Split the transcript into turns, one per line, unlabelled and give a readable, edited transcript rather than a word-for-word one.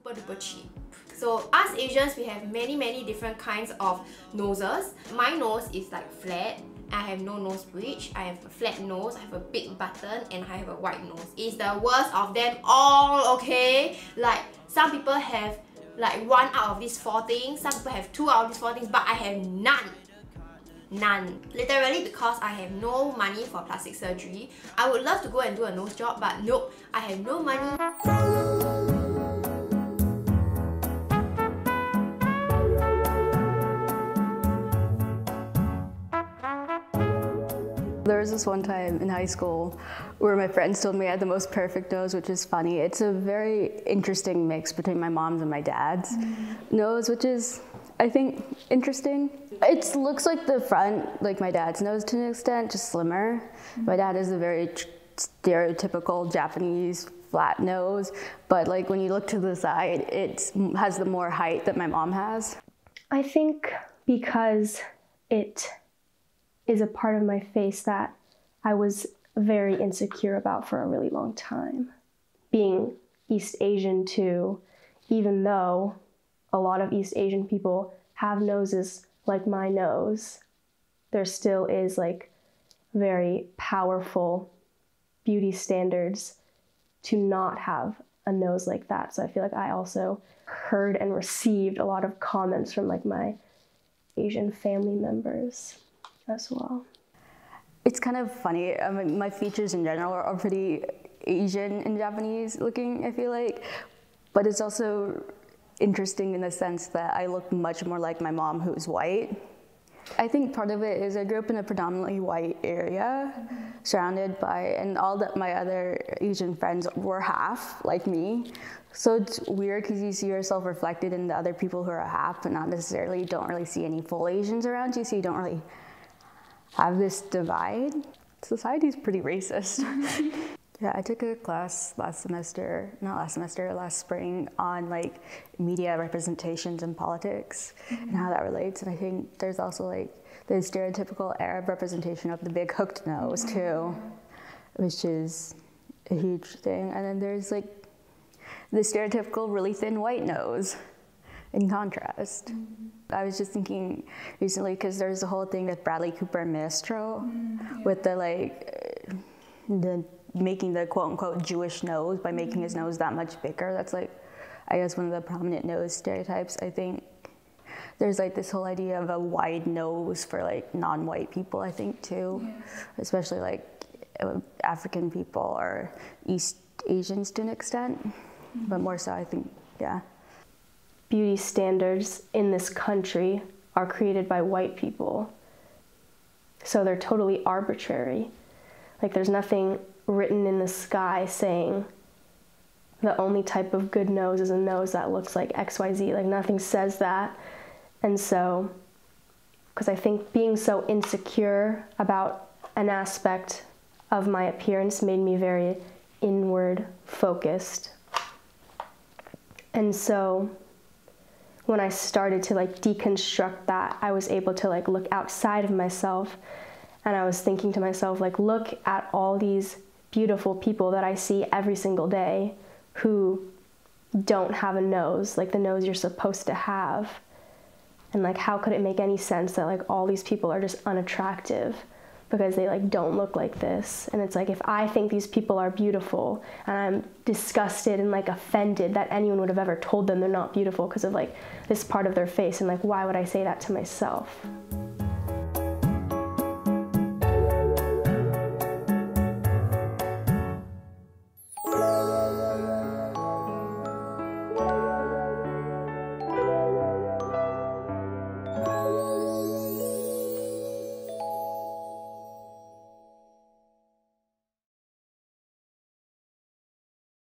super duper cheap. So us Asians, we have many different kinds of noses. My nose is like flat. I have no nose bridge, I have a flat nose, I have a big button, and I have a wide nose. It's the worst of them all, okay? Like, some people have like 1 out of these 4 things, some people have 2 out of these 4 things, but I have none. None. Literally because I have no money for plastic surgery. I would love to go and do a nose job, but nope, I have no money.
There was this one time in high school where my friends told me I had the most perfect nose, which is funny. It's a very interesting mix between my mom's and my dad's nose, which is, I think, interesting. It looks like the front, like my dad's nose to an extent, just slimmer. My dad is a very stereotypical Japanese flat nose, but like when you look to the side, it has the more height that my mom has.
I think because it is a part of my face that I was very insecure about for a really long time. Being East Asian too, even though a lot of East Asian people have noses like my nose, there still is like very powerful beauty standards to not have a nose like that. So I feel like I also heard and received a lot of comments from like my Asian family members as well.
It's kind of funny. I mean, my features in general are pretty Asian and Japanese looking, I feel like. But it's also interesting in the sense that I look much more like my mom, who's white. I think part of it is I grew up in a predominantly white area, surrounded by, and all that my other Asian friends were half, like me. So it's weird because you see yourself reflected in the other people who are half, but not necessarily, don't really see any full Asians around you, so you don't really have this divide. Society's pretty racist. Yeah, I took a class last spring on like media representations in politics and how that relates. And I think there's also like the stereotypical Arab representation of the big hooked nose too, which is a huge thing. And then there's like the stereotypical really thin white nose in contrast. I was just thinking recently, because there's the whole thing with Bradley Cooper and Maestro, with the like, the making the quote-unquote Jewish nose by making his nose that much bigger. That's like, I guess, one of the prominent nose stereotypes. I think there's like this whole idea of a wide nose for like non-white people, I think too, especially like African people or East Asians to an extent, but more so I think, yeah.
Beauty standards in this country are created by white people. So they're totally arbitrary. Like there's nothing written in the sky saying the only type of good nose is a nose that looks like XYZ. Like nothing says that. And so, because I think being so insecure about an aspect of my appearance made me very inward focused. And so when I started to like deconstruct that, I was able to like look outside of myself, and I was thinking to myself, like, look at all these beautiful people that I see every single day who don't have a nose, like the nose you're supposed to have. And like, how could it make any sense that like all these people are just unattractive because they like don't look like this? And it's like, if I think these people are beautiful and I'm disgusted and like offended that anyone would have ever told them they're not beautiful because of like this part of their face, and like, why would I say that to myself?